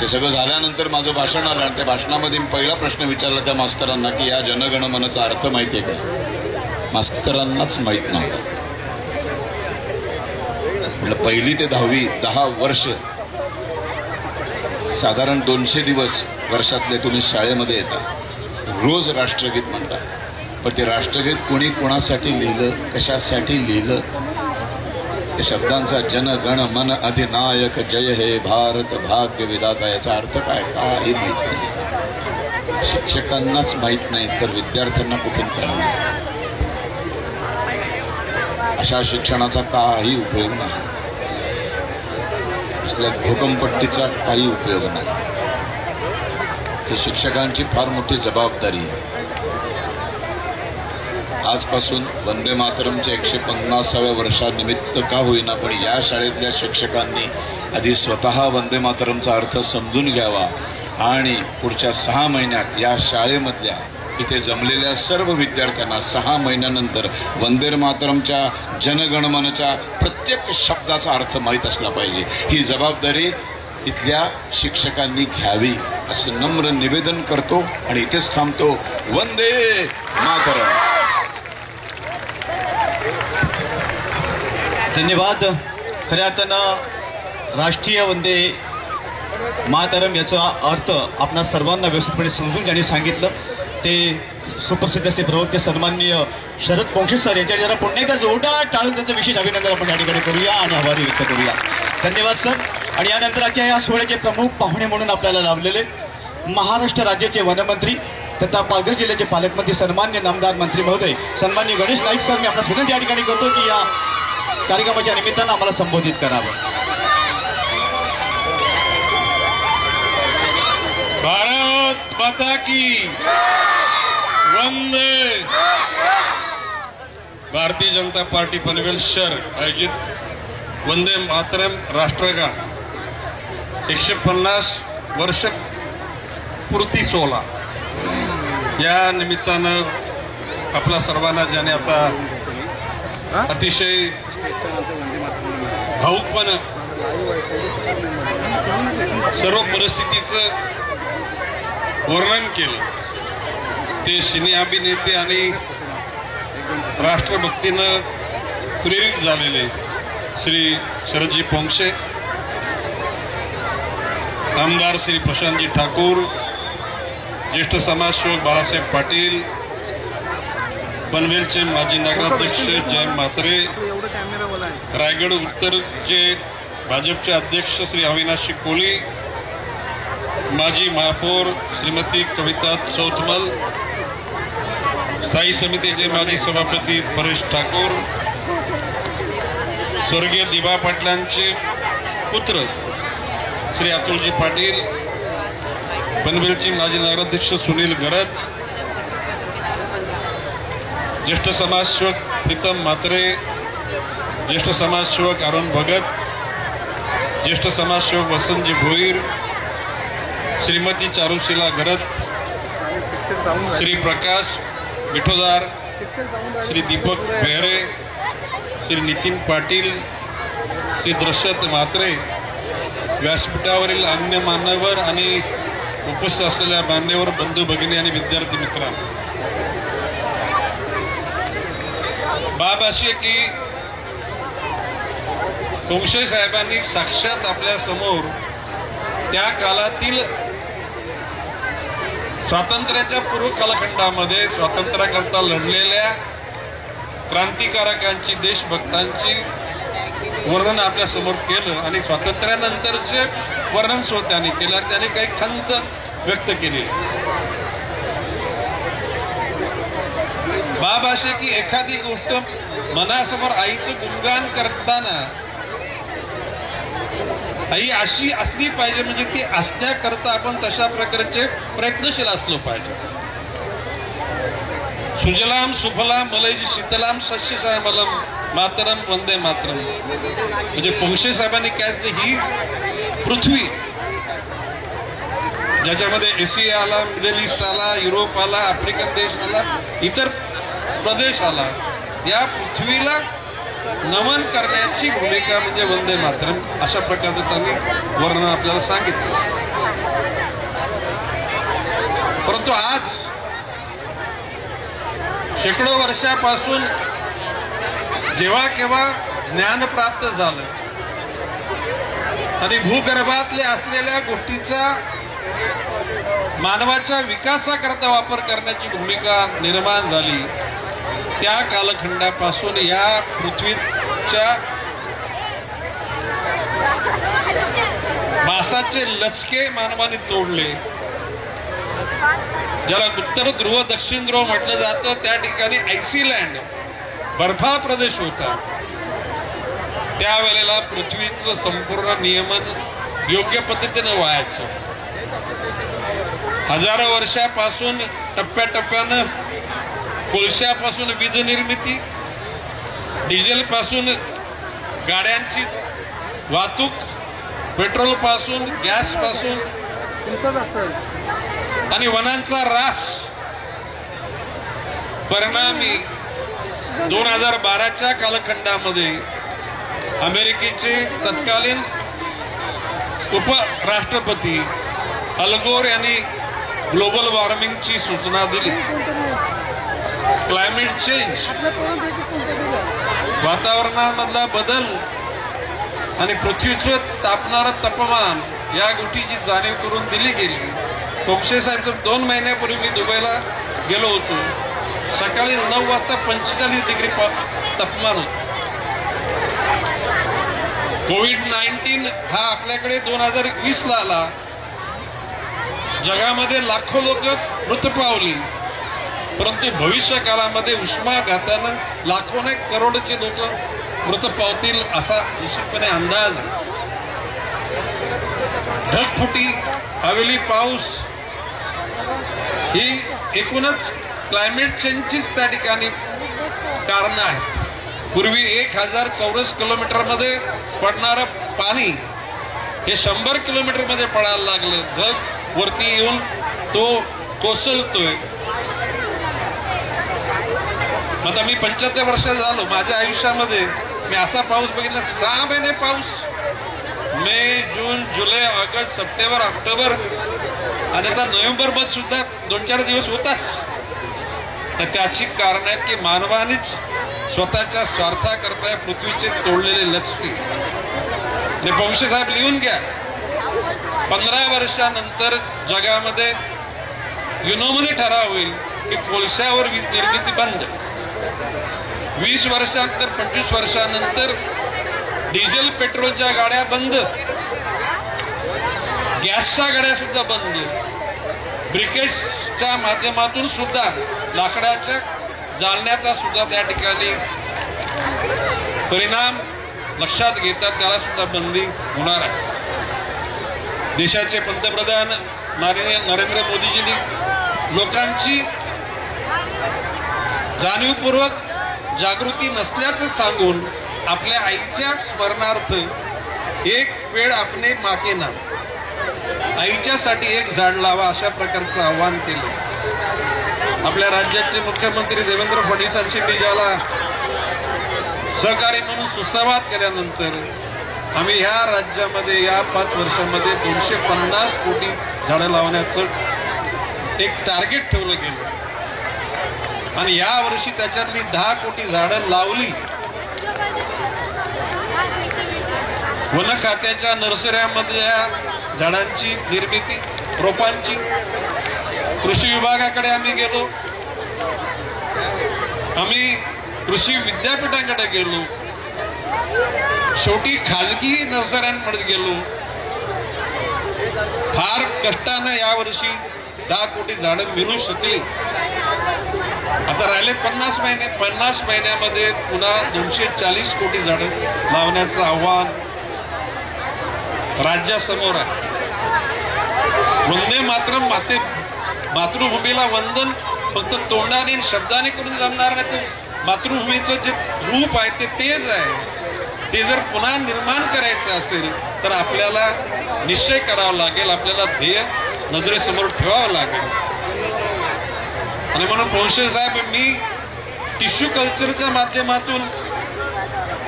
ते सगळं झाल्यानंतर माझं भाषण आलं आणि त्या भाषणामध्ये मी पहिला प्रश्न विचारला त्या मास्तरांना की या जनगणमनाचा अर्थ माहिती आहे का? मास्तरांनाच माहीत नाही. म्हटलं 1ली ते 10वी 10 वर्ष साधारण 200 दिवस वर्षातले तुम्ही शाळेमध्ये येता. रोज राष्ट्रगीत म्हणता. पण ते राष्ट्रगीत कोणी कोणासाठी लिहिलं, कशासाठी लिहिलं, त्या शब्दांचा जन गण मन अधिनायक जय हे भारत भाग्य विधाता याचा अर्थ काय काही माहीत नाही. शिक्षकांनाच माहीत नाही तर विद्यार्थ्यांना कुठून कळणार? अशा शिक्षणाचा काही उपयोग नाही. असल्या घोकंपट्टीचा काही उपयोग नाही. ही शिक्षकांची फार मोठी जबाबदारी आहे. आजपासून वंदे मातरमच्या 150व्या वर्षानिमित्त का होईना पण या शाळेतल्या शिक्षकांनी आधी स्वतः वंदे मातरमचा अर्थ समजून घ्यावा आणि पुढच्या 6 महिन्यात या शाळेमधल्या इथे जमलेल्या सर्व विद्यार्थ्यांना 6 महिन्यानंतर वंदे मातरमच्या जनगणमनच्या प्रत्येक शब्दाचा अर्थ माहीत असला पाहिजे. ही जबाबदारी इथल्या शिक्षकांनी घ्यावी असं नम्र निवेदन करतो आणि इथेच थांबतो. वंदे मातरम. धन्यवाद. खऱ्या अर्थानं राष्ट्रीय वंदे मातरम याचा अर्थ आपणा सर्वांना व्यवस्थितपणे समजून ज्यांनी सांगितलं ते सुप्रसिद्ध असे प्रवक्ते सन्माननीय शरद पोंक्षे सर यांच्या जरा पुन्हा एकदा जोरदार टाळून त्यांचं विशेष अभिनंदन आपण या ठिकाणी करूया आणि आभारी व्यक्त करूया. धन्यवाद सर. आणि यानंतरच्या या सोहळ्याचे प्रमुख पाहुणे म्हणून आपल्याला लाभलेले महाराष्ट्र राज्याचे वनमंत्री तथा पालघर जिल्ह्याचे पालकमंत्री सन्मान्य नामदार मंत्री महोदय सन्मान्य गणेश नाईक सर, मी आपला विनंती या ठिकाणी करतो की या कार्यक्रमाच्या निमित्तानं आम्हाला संबोधित करावं. भारत माता की वंदे. भारतीय जनता पार्टी पनवेल शहर आयोजित वंदे मातरम राष्ट्रगान 150 वर्ष पूर्ती सोहळा या निमित्तानं आपल्या सर्वांना ज्याने आता अतिशय भावुकपणे सर्व परिस्थितीचं वर्णन केलं ते सिने अभिनेते आणि राष्ट्रभक्तीनं प्रेरित झालेले श्री शरदजी पोंक्षे, आमदार श्री प्रशांतजी ठाकूर, ज्येष्ठ समाजसेवक बाळासाहेब पाटील, पनवेलचे माजी नगराध्यक्ष जय म्हात्रे, रायगड उत्तरचे भाजपचे अध्यक्ष श्री अविनाश कोली, माजी महापौर श्रीमती कविता चौतमल, स्थायी समितीचे माजी सभापती परेश ठाकूर, स्वर्गीय दिबा पाटलांचे पुत्र श्री अतुलजी पाटील, पनवेलचे माजी नगराध्यक्ष सुनील गरद, ज्येष्ठ समाजसेवक प्रीतम म्हात्रे, ज्येष्ठ समाजसेवक अरुण भगत, ज्येष्ठ समाजसेवक वसंतजी भोईर, श्रीमती चारुशिला गरद, श्री प्रकाश मिठोदार, श्री दीपक बेहरे, श्री नितीन पाटील, श्री दशरथ म्हात्रे, व्यासपीठावरील अन्य मान्यवर आणि उपस्थित असलेल्या मान्यवर बंधू भगिनी आणि विद्यार्थी मित्रांनो, बाब अशी आहे की पोंक्षे साहेबांनी साक्षात आपल्या समोर त्या काळातील स्वातंत्र्याच्या पूर्व कालखंडामध्ये स्वातंत्र्याकरता लढलेल्या क्रांतिकारकांची, देशभक्तांची वर्णन आपल्या समोर केलं आणि स्वातंत्र्यानंतरचे वर्णन त्यांनी केलं. त्याने काही खंत व्यक्त केली. बाब असे की एखादी गोष्ट मनासमोर आईचं गुणगान करताना आई अशी असली पाहिजे, म्हणजे ती असण्याकरता आपण तशा प्रकारचे प्रयत्नशील असलो पाहिजे. सुजलाम सुफलाम मलयजी शीतलाम सस्य श्यामलम मातरम वंदे मातरम. म्हणजे पोंक्षे साहेबांनी काय, ही पृथ्वी ज्याच्यामध्ये एशिया आला, मिडल ईस्ट आला, युरोप आला, आफ्रिकन देश आला, इतर प्रदेश आला, या पृथ्वीला नमन करण्याची भूमिका म्हणजे वंदे मातरम. अशा प्रकारचं त्यांनी वर्णन आपल्याला सांगितलं. परंतु आज शेकडो वर्षापासून जेव्हा केव्हा ज्ञान प्राप्त झालं आणि भूगर्भातले असलेल्या गोष्टीचा मानवाच्या विकासाकरता वापर करण्याची भूमिका निर्माण झाली, त्या कालखंडापासून या पृथ्वीच्या मासाचे लचके मानवाने तोडले. ज्याला उत्तर ध्रुव दक्षिण ध्रुव म्हटलं जातं, त्या ठिकाणी आयसीलँड बर्फाळ प्रदेश होता. त्यावेळेला पृथ्वीचं संपूर्ण नियमन योग्य पद्धतीने व्हायचं. हजारो वर्षापासून टप्प्याटप्प्यानं कोळशापासून वीज निर्मिती, डिझेल पासून गाड्यांची वाहतूक, पेट्रोल पासून, गॅस पासून आणि वनांचा ऱ्हास, परिणामी 2012च्या कालखंडामध्ये अमेरिकेचे तत्कालीन उपराष्ट्रपती अल गोर यांनी ग्लोबल वॉर्मिंगची सूचना दिली. क्लायमेट चेंज, वातावरणामधला बदल आणि पृथ्वीचं तापणारं तापमान या गोष्टीची जाणीव करून दिली गेली. पोंक्षे साहेब 2 महिन्यापूर्वी मी दुबईला गेलो होतो. सकाळी 9 वाजता 45 डिग्री तापमान होतं. कोविड-19 हा आपल्याकडे 2020ला आला. जगामध्ये लाखो लोक मृत पावली, परंतु भविष्य काळामध्ये उष्माघातानं लाखो नाही करोडचे लोक मृत पावतील असा निश्चितपणे अंदाज. ढगफुटी, अवेळी पाऊस ही एकूणच क्लायमेट चेंजचीच त्या ठिकाणी कारण आहेत. पूर्वी 1000 चौरस किलोमीटरमध्ये पडणारं पाणी हे 100 किलोमीटरमध्ये पडायला लागलं. ढग वरती येऊन तो कोसळतोय. आता मी 75 वर्षाचा झालो. माझ्या आयुष्यामध्ये मी असा पाऊस बघितला. 6 महिने पाऊस, मे, जून, जुलै, ऑगस्ट, सप्टेंबर, ऑक्टोबर आणि आता नोव्हेंबर मध्ये सुद्धा 2-4 दिवस होताच. तर त्याची कारण आहेत की मानवानेच स्वतःच्या स्वार्थाकरता पृथ्वीचे तोडलेले लचके. पोंक्षे साहेब लिहून घ्या. 15 वर्षानंतर जगामध्ये युनोमध्ये ठराव होईल की कोळशावर वीज निर्मिती बंद. 20 वर्षानंतर, 25 वर्षानंतर डिझेल पेट्रोलच्या गाड्या बंद, गॅसच्या गाड्या सुद्धा बंद, ब्रिकेट्सच्या माध्यमातून सुद्धा लाकडाच्या जाळण्याचा सुद्धा त्या ठिकाणी परिणाम लक्षात घेतात, त्याला सुद्धा बंदी होणार आहे. देशाचे पंतप्रधान माननीय नरेंद्र मोदीजींनी लोकांची जाणीवपूर्वक जागृती नसल्याचं सांगून आपल्या आईच्या स्मरणार्थ एक पेड़ अपने माँ के नाम, आईच्यासाठी एक झाड लावा अशा प्रकारचं आवाहन केलं. आपल्या राज्याचे मुख्यमंत्री देवेंद्र फडणवीसांशी मी ज्याला सहकारी म्हणून सुसंवाद केल्यानंतर आम्ही ह्या राज्यामध्ये या 5 वर्षामध्ये 250 कोटी झाडं लावण्याचं एक टार्गेट ठेवलं गेलं आणि या वर्षी त्याच्यातली 10 कोटी झाडं लावली. वन खात्याच्या नर्सऱ्यामधल्या झाडांची निर्मिती, रोपांची. कृषी विभागाकडे आम्ही गेलो, आम्ही कृषी विद्यापीठाकडे गेलो, शेवटी खाजगी नर्सऱ्यांमध्ये गेलो. फार कष्टानं यावर्षी 10 कोटी झाडं मिळू शकली. आता राहिले 50 महिने. 50 महिन्यामध्ये पुन्हा 240 कोटी झाडं लावण्याचं आव्हान राज्यासमोर आहे. वंदे मातरम, मातृभूमीला वंदन फक्त तोंडाने शब्दाने करून जमणार नाही. तर मातृभूमीचं जे रूप आहे ते तेच आहे. ते जर पुन्हा निर्माण करायचं असेल तर आपल्याला निश्चय करावा लागेल, आपल्याला ध्येय नजरेसमोर ठेवावं लागेल. आणि म्हणून पोंक्षे साहेब, मी टिश्यू कल्चरच्या माध्यमातून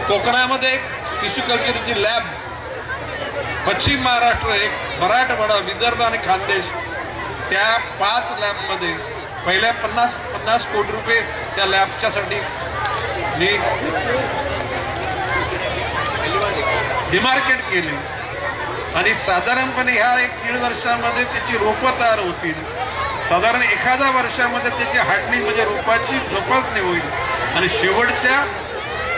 कोकणामध्ये एक टिश्यू कल्चरची लॅब, पश्चिम महाराष्ट्र, एक मराठवाडा, विदर्भ आणि खानदेश, त्या 5 लॅबमध्ये पहिल्या 50 कोटी रुपये त्या लॅबच्यासाठी मी डिमार्केट केले आणि साधारणपणे ह्या 1-1.5 वर्षामध्ये त्याची रोपं तयार होतील. साधारण एखाद्या वर्षामध्ये त्याची हाटणी म्हणजे रोपाची जोपासणी होईल आणि शेवटच्या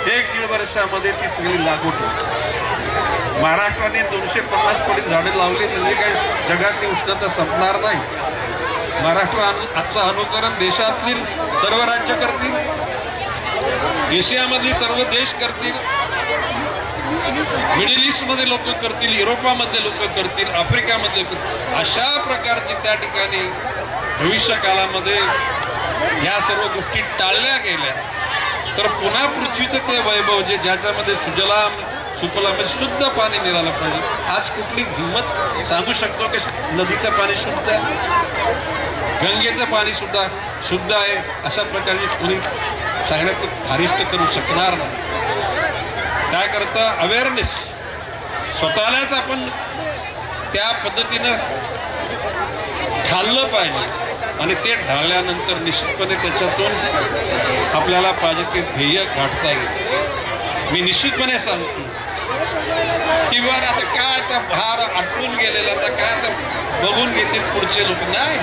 1-1.5 वर्षामध्ये ती सगळी लागवड होईल. महाराष्ट्राने 250 कोटी झाडं लावली म्हणजे काही जगातली उष्णता संपणार नाही. महाराष्ट्र आजचं अनुकरण देशातील सर्व राज्य करतील, एशियामधली सर्व देश करतील, मिडल ईस्ट मध्ये लोक करतील, युरोपामध्ये लोक करतील, आफ्रिकामध्ये करतील. अशा प्रकारची त्या ठिकाणी भविष्य काळामध्ये या सर्व गोष्टी टाळल्या गेल्या तर पुन्हा पृथ्वीचं ते वैभव जे ज्याच्यामध्ये सुजलाम सुफलाम शुद्ध पाणी मिळालं पाहिजे. आज कुठली हिंमत सांगू शकतो की नदीचं पाणी शुद्ध आहे, गंगेचं पाणी सुद्धा शुद्ध आहे, अशा प्रकारची कोणी सांगण्यात फारिष्ट करू शकणार नाही. काय करता अवेअरनेस, स्वतःलाच आपण त्या पद्धतीनं ढाललं पाहिजे आणि ते ढाळल्यानंतर निश्चितपणे त्याच्यातून आपल्याला पाहिजे ते ध्येय गाठता येईल. मी निश्चितपणे सांगतो किंवा आता काय आता भार आटून गेलेला, आता काय आता बघून घेतील पुढचे लोक. नाही,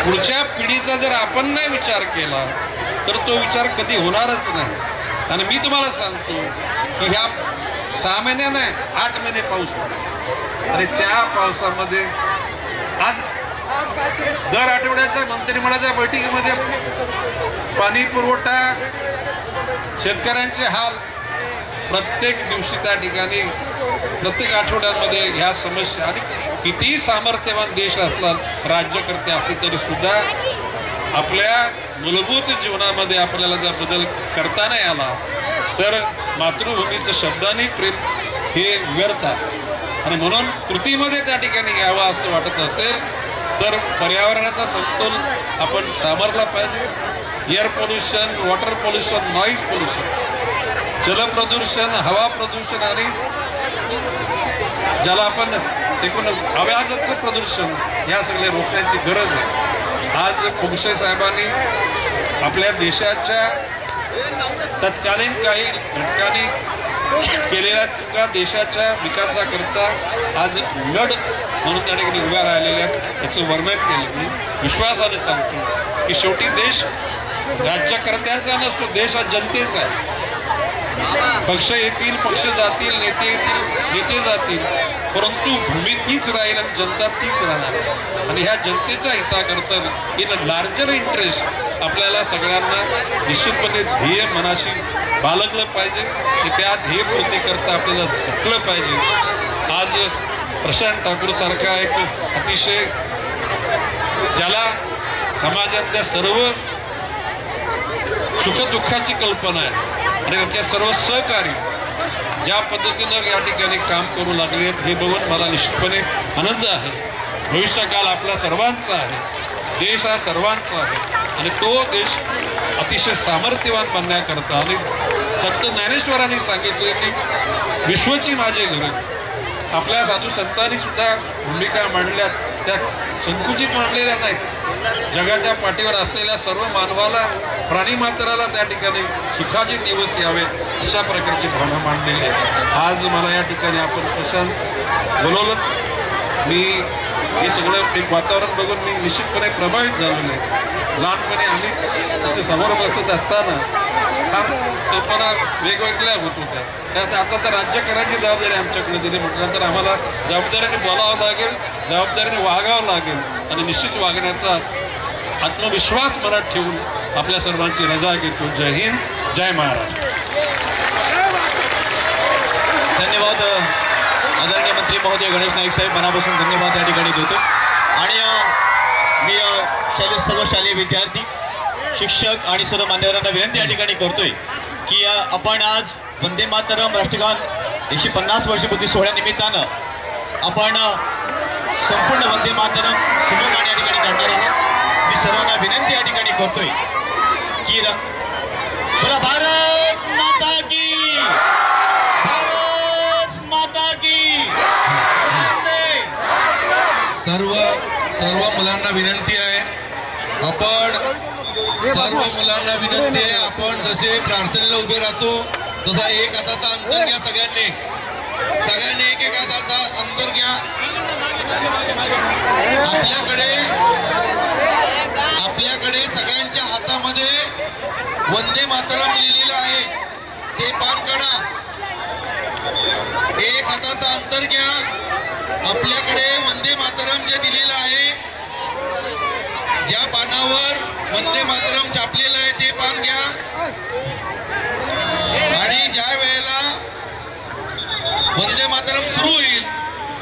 पुढच्या पिढीचा जर आपण नाही विचार केला तर तो विचार कधी होणारच नाही. आणि मी तुम्हाला सांगतो की ह्या 6 महिने नाही 8 महिने पाऊस पडला आणि त्या पावसामध्ये आज दर आठवड्याच्या मंत्रिमंडळाच्या बैठकीमध्ये पाणी पुरवठा, शेतकऱ्यांचे हाल, प्रत्येक दिवशी त्या ठिकाणी प्रत्येक आठवड्यामध्ये ह्या समस्या. आणि कितीही सामर्थ्यवान देश असला, राज्यकर्ते असले तरी सुद्धा आपल्या मूलभूत जीवनामध्ये आपल्याला जर बदल करता नाही आला तर मातृभूमीचं शब्दाने प्रेम हे व्यर्थ आहे. आणि म्हणून कृतीमध्ये त्या ठिकाणी यावं असं वाटत असेल तर पर्यावरणाचा समतोल आपण सावरला पाहिजे. Air pollution, water pollution, noise pollution, जलप्रदूषण, हवा प्रदूषण आणि ज्याला आपण एकूण आवाजाचं प्रदूषण, या सगळ्या रोखण्याची गरज आहे. आज पोंक्षे साहेबांनी आपल्या देशाच्या तत्कालीन काही घटकांनी केलेल्या चुका देशाच्या विकासाकरता आज लढ म्हणून त्या ठिकाणी उभ्या राहिलेल्या याचं वर्णन केलं. मी विश्वासाने सांगतो की शेवटी देश राज्यकर्त्यांचा नसतो, देश हा जनतेचा आहे. पक्ष येतील, पक्ष जातील, नेते येतील, नेते जातील, परंतु भूमी तीच राहील आणि जनता तीच राहणार. आणि ह्या जनतेच्या हिताकरता इन लार्जर इंटरेस्ट आपल्याला सगळ्यांना निश्चितपणे ध्येय मनाशी बाळगलं पाहिजे की त्या ध्येयपूर्ती करता आपल्याला झटलं पाहिजे. आज प्रशांत ठाकूर सारखा एक अतिशय ज्याला समाजातल्या सर्व सुखदुःखाची कल्पना आहे आणि त्याच्या सर्व सहकारी ज्या पद्धतीनं या ठिकाणी काम करू लागले हे बघून मला निश्चितपणे आनंद आहे. भविष्यकाल आपल्या सर्वांचा आहे, देश हा सर्वांचा आहे आणि तो देश अतिशय सामर्थ्यवान बनण्याकरता आणि संत ज्ञानेश्वरांनी सांगितले की विश्वची माझे घर. आपल्या साधू संतांनी सुद्धा भूमिका मांडल्यात, त्या संकुचित मांडलेल्या नाहीत. जगाच्या पाठीवर असलेल्या सर्व मानवाला, प्राणीमात्राला त्या ठिकाणी सुखाचे दिवस यावे अशा प्रकारची भावना मांडलेली आहे. आज मला या ठिकाणी आपण प्रशांत बोलवलं. मी हे सगळं एक वातावरण बघून मी निश्चितपणे प्रभावित झालेलो आहे. लहानपणी आम्ही असे समोर बसत असताना फार कल्पना वेगवेगळ्या होत होत्या. त्यात आता तर राज्य करायची जबाबदारी आमच्याकडे दिली म्हटल्यानंतर आम्हाला जबाबदारीने बोलावं लागेल, जबाबदारीने वागावं लागेल आणि निश्चित वागण्याचा आत्मविश्वास मनात ठेवून आपल्या सर्वांची रजा घेतो. जय हिंद, जय महाराष्ट्र. धन्यवाद आदरणीय मंत्री महोदय गणेश नाईक साहेब, मनापासून धन्यवाद या ठिकाणी देतो. आणि मी सर्व शालेय विद्यार्थी, शिक्षक आणि सर्व मान्यवरांना विनंती या ठिकाणी करतोय की आपण आज वंदे मातरम राष्ट्रगान 150 वर्षपूर्ती सोहळ्यानिमित्तानं आपण संपूर्ण वंदे मातरम सुमन गाणी या ठिकाणी काढणार आहोत. मी सर्वांना विनंती या ठिकाणी करतोय की बोला भारत माता की, भारत माता की. सर्व मुलांना विनंती आहे, आपण जसे प्रार्थनेला उभे राहतो तसा एक हाताचा अंतर घ्या. सगळ्यांनी एक हाताचा अंतर घ्या. आपल्याकडे सगळ्यांच्या हातामध्ये वंदे मातरम लिहिलेलं आहे, ते पान काढा. एक हाताचा अंतर घ्या. आपल्याकडे वंदे मातरम जे दिलेलं आहे, ज्या पानावर वंदे मातरम छापलेलं आहे ते पान घ्या. आणि ज्या वेळेला वंदे मातरम सुरू होईल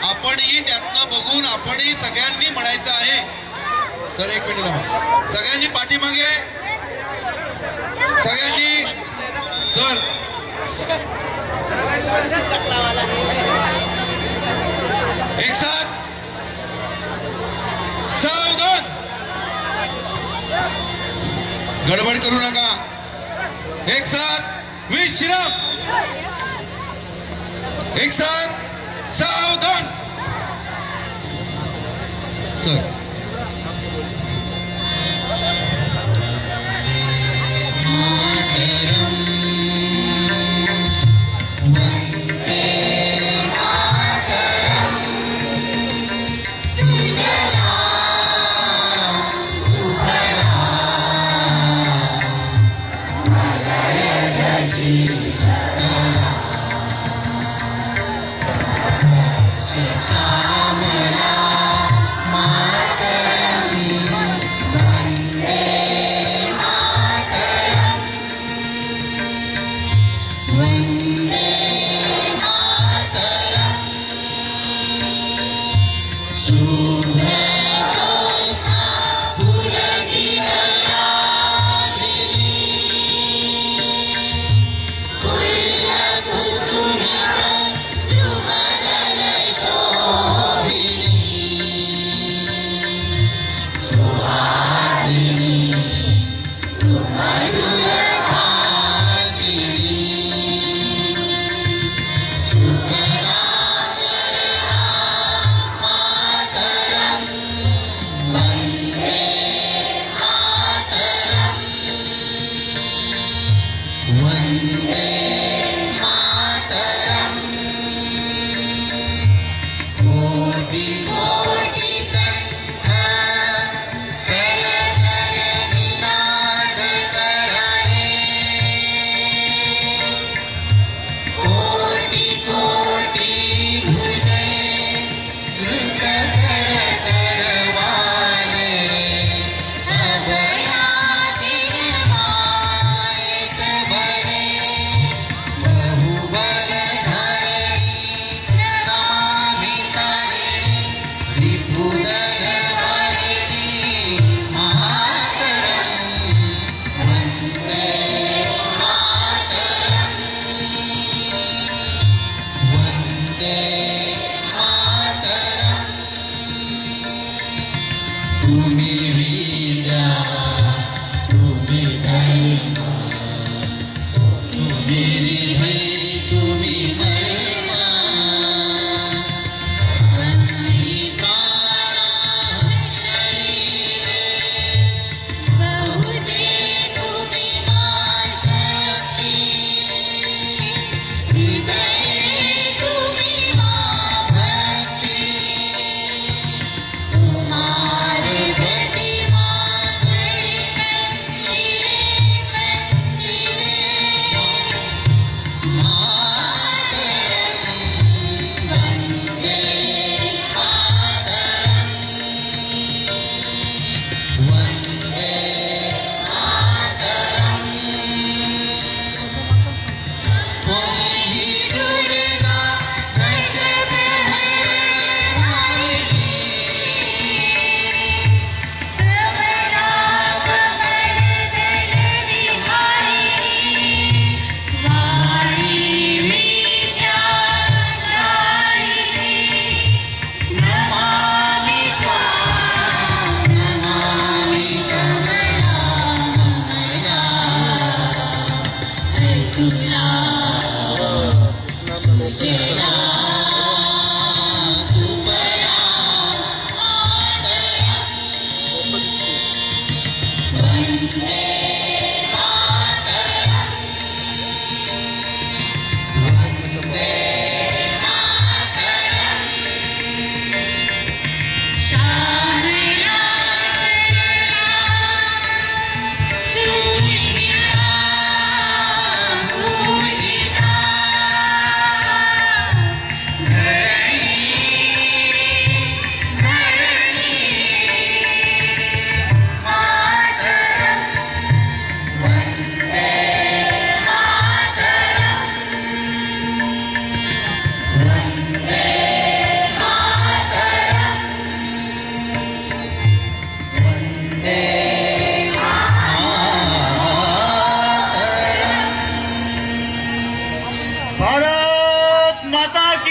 आपणही त्यातनं बघून आपणही सगळ्यांनी म्हणायचं आहे. सर एक मिनिट थांबा, सगळ्यांनी पाठीमागे, सगळ्यांनी सर एक साथ सावधान, गडबड करू नका. एक साथ विश्राम, एक साथ सावधान. सर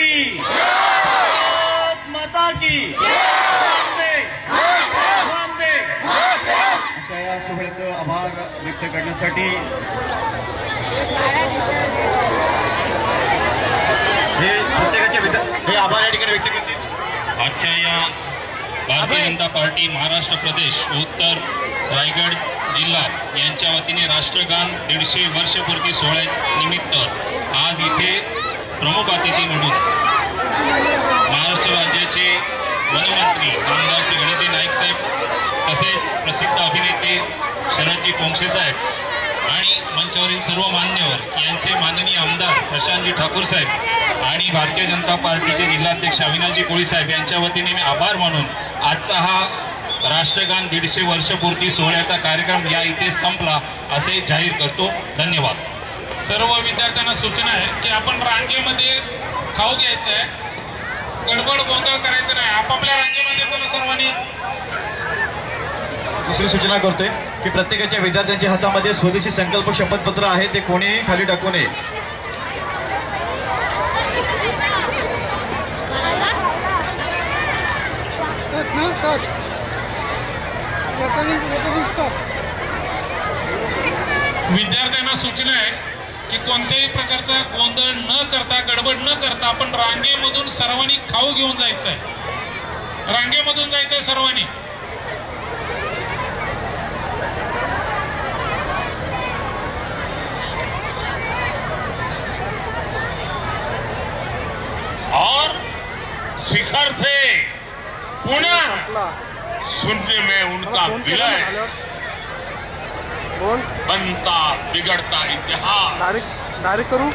की भारत माता की वंदे वंदे. अशा या सोहळ्याचं आभार व्यक्त करण्यासाठी हे प्रत्येकाचे हे आभार या ठिकाणी व्यक्त करतील. आजच्या या भारतीय जनता पार्टी महाराष्ट्र प्रदेश उत्तर रायगड जिल्हा यांच्या वतीने राष्ट्रगान 150 वर्षपूर्ती सोहळ्यानिमित्त आज इथे प्रमुख अतिथी म्हणून महाराष्ट्र राज्याचे वनमंत्री आमदार श्री गणेश नाईक साहेब तसेच प्रसिद्ध अभिनेते शरदजी पोंक्षे साहेब आणि मंचावरील सर्व मान्यवर यांचे माननीय आमदार प्रशांतजी ठाकूर साहेब आणि भारतीय जनता पार्टीचे जिल्हाध्यक्ष अविनाशजी कोळी साहेब यांच्या वतीने मी आभार मानून आजचा हा राष्ट्रगान 150 वर्षपूर्ती सोहळ्याचा कार्यक्रम या इथे संपला असे जाहीर करतो. धन्यवाद. सर्व विद्यार्थ्यांना सूचना आहे की आपण रांगेमध्ये खाऊ घ्यायचं आहे, गडबड गोंधळ करायचं नाही, आपापल्या रांगेमध्ये चला सर्वांनी. दुसरी सूचना करतोय की प्रत्येकाच्या विद्यार्थ्यांच्या हातामध्ये स्वदेशी संकल्प शपथपत्र आहे, ते कोणीही खाली टाकू नये. विद्यार्थ्यांना सूचना आहे की कोणत्याही प्रकारचा गोंधळ न करता, गडबड न करता आपण रांगेमधून सर्वांनी खाऊ घेऊन जायचं आहे. रांगेमधून जायचं आहे सर्वांनी. और शिखर से पुनः सुनने में उनका विलय, बनता बिगड़ता इतिहास. डायरेक्ट करू.